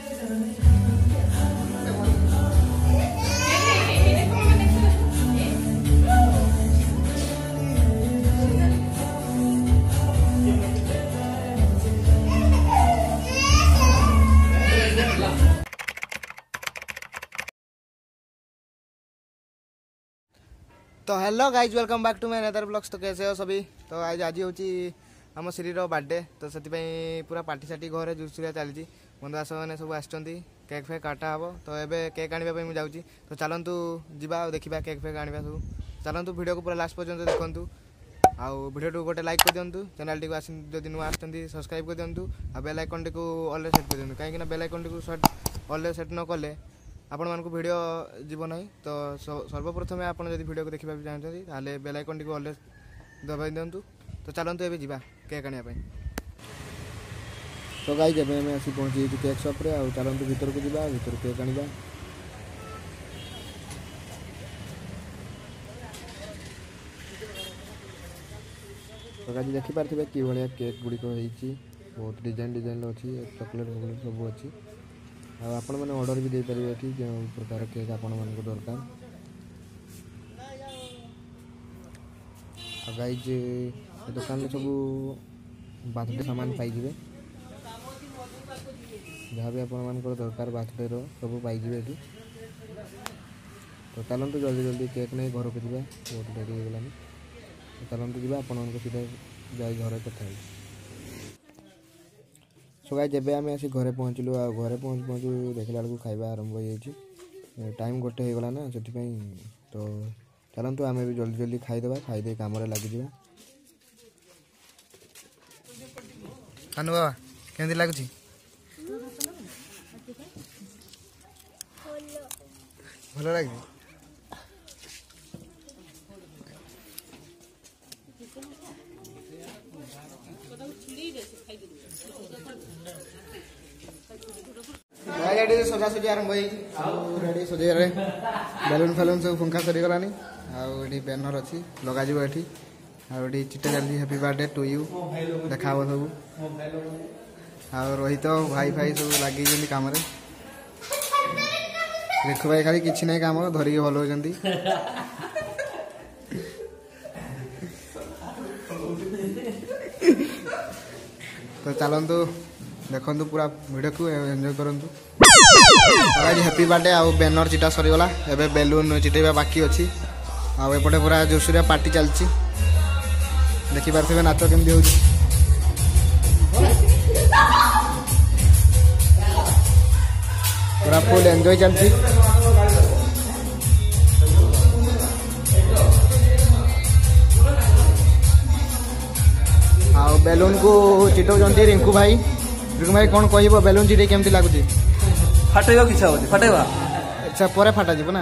तो hello guys welcome back to my another blogs. तो कैसे हो सभी। तो आज हूँ आम श्रीर बर्थडे तो से पूरा पार्टी साटी घर जोरसोरिया चली बंधुबास मैंने सब आसुँच केक फेक काटा हे तो ये केक आने मुझे तो चलतु जा देखा केक फेक आने सब चलतु वीडियो को पूरा लास्ट पर्यटन देखूँ आउ वीडियो गोटे लाइक कर दिंतु चैनल टी आस नुआ आसुँच सब्सक्राइब कर दिंतु आ बेल आइकन टी ऑल सेट कर दिंतु कहीं बेल आइकन टी ऑल सेट न कले आपण मानक वीडियो जीव ना। तो सर्वप्रथम आप वीडियो को देखा चाहते हैं बेल आइकन टी ऑल दबाई दिंतु। तो चलतु ए जा केक आने। तो गाइज एवं आसी पहुँची केक शॉप रे चलतु भीतर को जा भीतर केक आने। तो गाइज देखिपारे कि भाया केक गुड़िक बहुत डिजाइन अच्छी चॉकलेट वॉकलेट सब अच्छी आपण मैंने ऑर्डर भी दे पारे जो प्रकार केक आपण मन दरकार। गाइज दुकान सब बर्थडे सामान पाइबे जहाँ भी आपण मान दरकार बर्थडे सब पाइबे ये। तो चलतु जल्दी जल्दी केक नहीं घर को जा बहुत डेरी हो गलानी। चलतु जा आपण सीधा जा घर कथा। सो गाइज जब आम आसी घरे पहुँचलु आ घरे पहुँचू देखला बेलू खाଇବା आरंभ हो टाइम गोटे हो गला ना से। तो चलतु आम भी जल्दी जल्दी खाईदे खाईदे कम लगी। कानू बाबा केमती लगुच भल लगे। सजा सजी आरंभ होडी सजारे बेलून फेलून सब फुंका सरीगलानी आठी बैनर अच्छी लग ये चिट्टा चलती हैप्पी बर्थडे टू यू देखा सब रोहित भाई भाई सब लगे कम रिखु भाई खाली किसी ना कम धरिकी भल होती। तो चलतु देखु पूरा वीडियो को एंजॉय करंतु। आज हैप्पी बर्थडे आउ बैनर चिटा सरीगला एबे बेलून चिटेबा बाकी अच्छी आउपटे पूरा जोरसोरिया पार्टी चलती देखिपारे नाच केमती हो पूरा फुल एंजॉय चलती। आउ बेलून को चिटौं रिंकू भाई कौन कह बेलून चिटे केमती लगुच फाटेगा किछा होती फाटेगा अच्छा पर फाटा जीव ना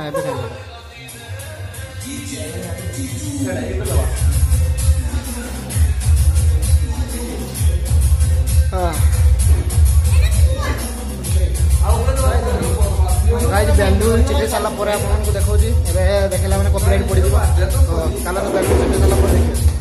गाइज बेलून चिटे सारा आपको देखा देखला मैंने कॉपीराइट पड़ तो चलो बेलून चिटे सारा देखिए।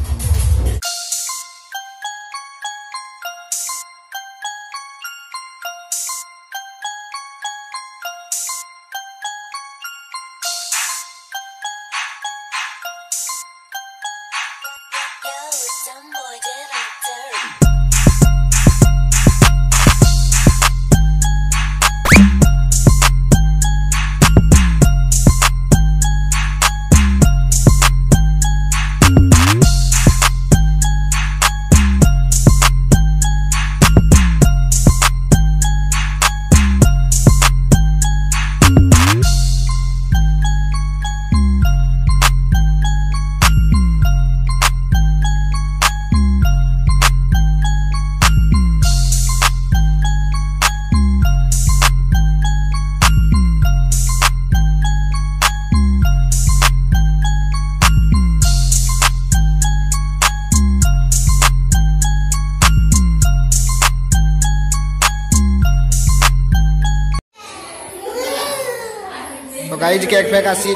तो गाइज केक फेक आसी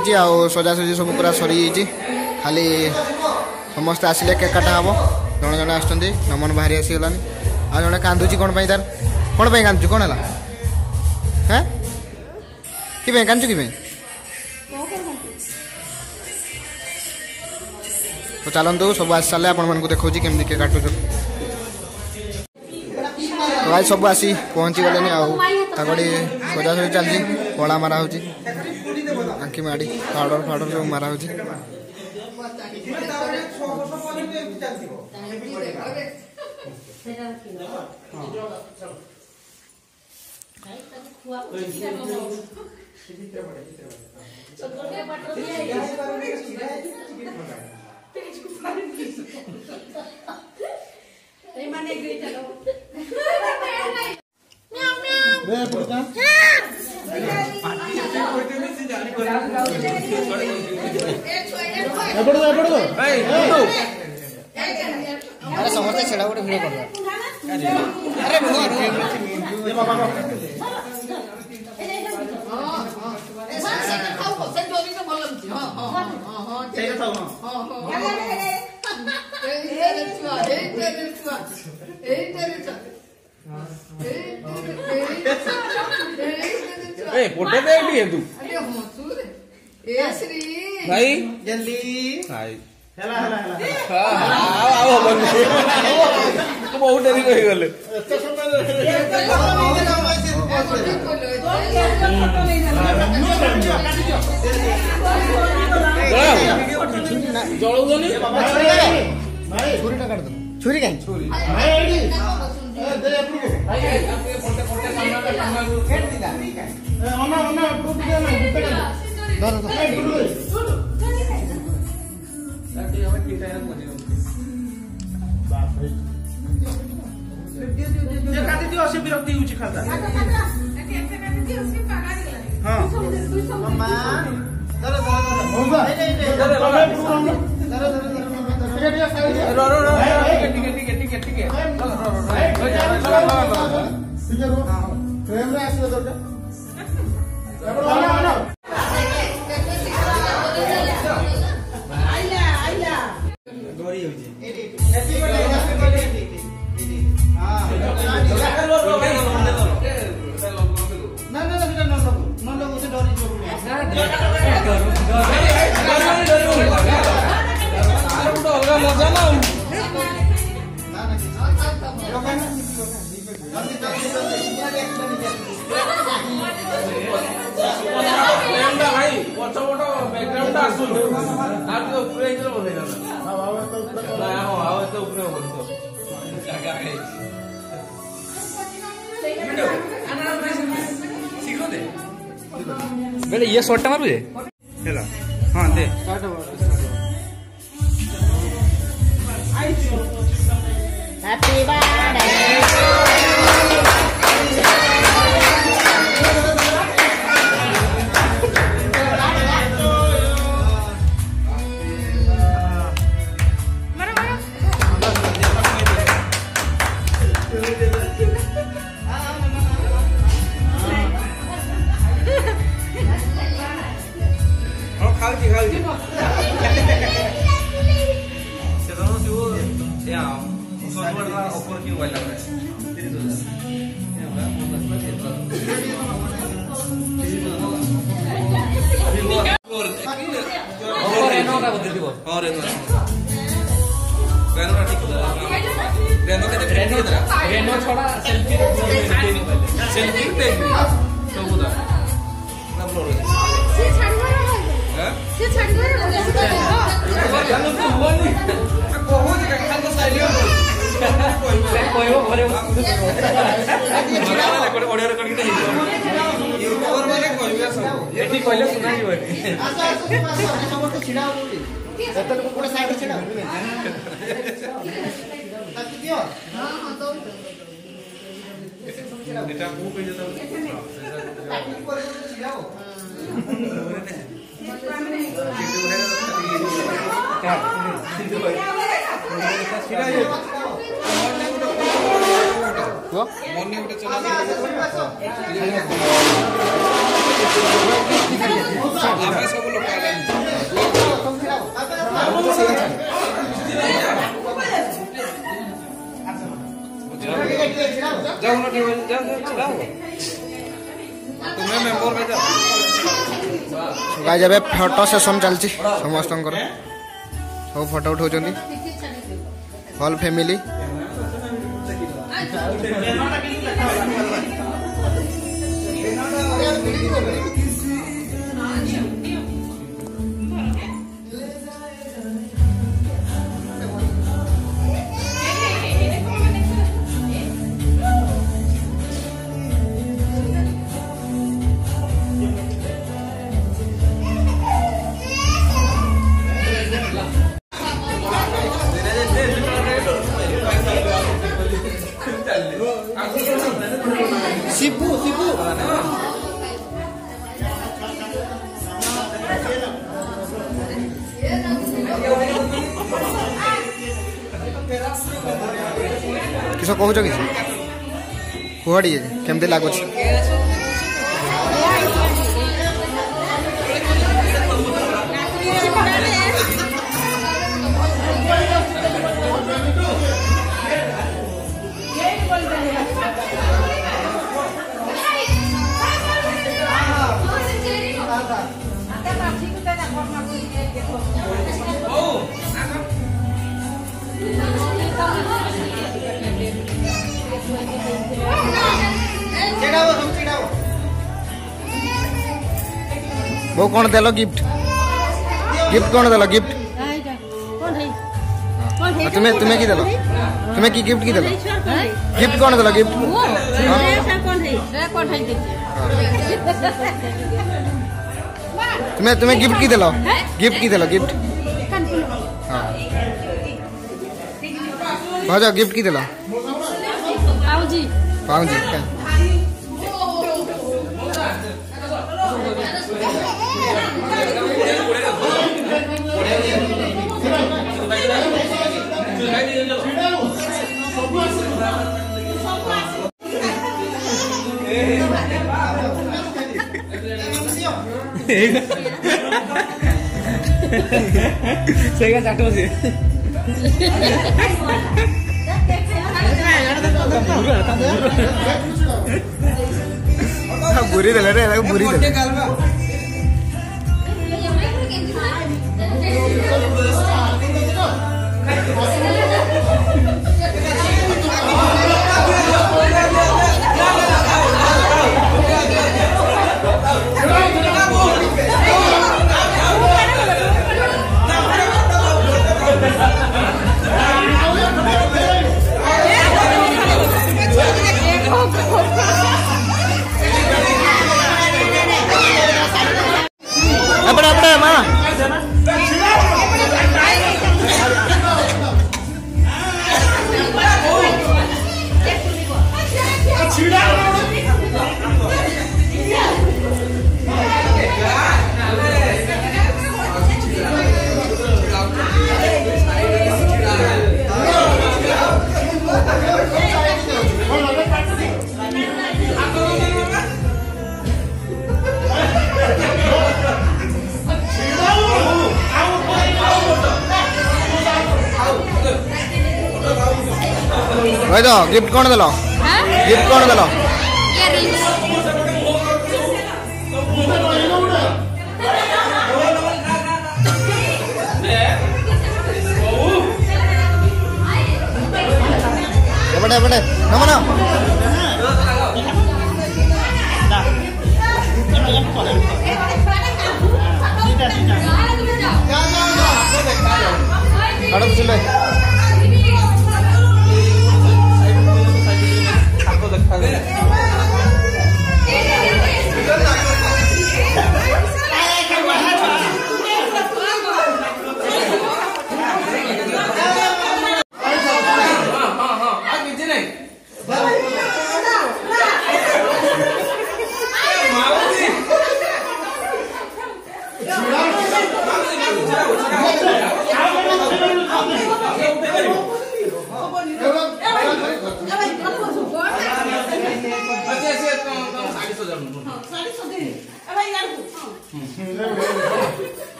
सजासजी सब पूरा सरी खाली समस्त आसिले केक काटा हम जड़े जड़े आस नमन बाहरी आसीगलानी आ जड़े कांदुची कौन तार कौन कांदुची कौन है हैं कि पे कांचू कि पे तो चलतु सब आसी सारे आपण मानक देखा केमी केक काटुच तो आज सब आसी पहुँची गले आगड़ी सजासजी चलती कला मारा हो आंखी माड़ी पाउडर फाउडर सब मारा हो समस्त छेड़ा गोटे भिड़ कर फोटो दे तू भाई जल्दी भाई तू बहुत देरी कही गले छुरी कहीं विरक्ति खाता बेटे ये शॉट मारू हेला हां दे हैप्पी बर्थडे तुम्हें मेंबर में जाओ गाइस ଏବେ ଫଟୋ ସେସନ ଚାଲିଛି ସମସ୍ତଙ୍କର ସବୁ ଫଟୋ ଉଠାଉଛନ୍ତି ଅଲ୍ ଫ୍ୟାମିଲି Sipu. किस कहुच कि कुह टे केमती लगुच वो कौन देलो गिफ्ट कौन देलो गिफ्ट तुम्हें की देलो तुम्हें की गिफ्ट की देलो गिफ्ट कौन देलो गिफ्ट तुम्हें गिफ्ट की देलो गिफ्ट हां भाजा गिफ्ट की देलो पाऊजी सेगा चाटो से बुरी देले रे बुरी देले भाई तो गिफ्ट कौन देलो गिफ्ट कौन देलो बड़े नमना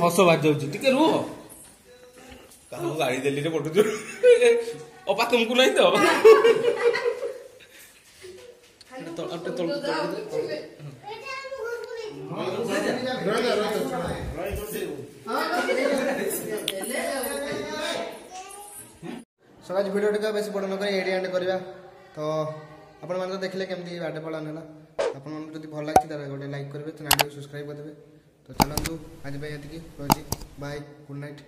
हस बाज जाऊे रुह गाड़ी देली रे पटु अपा तुमको नहीं तो सो आज वीडियो टिका बेसी बड़ नक एडी एंड करवा तो आपण मैंने तो देखले केमती बाटे पालन है आपन जब भल लगी तार गोटे लाइक करेंगे चैनल को सब्सक्राइब करदे तो चलतु आज ये रोजी bye good night.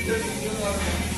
Thank you.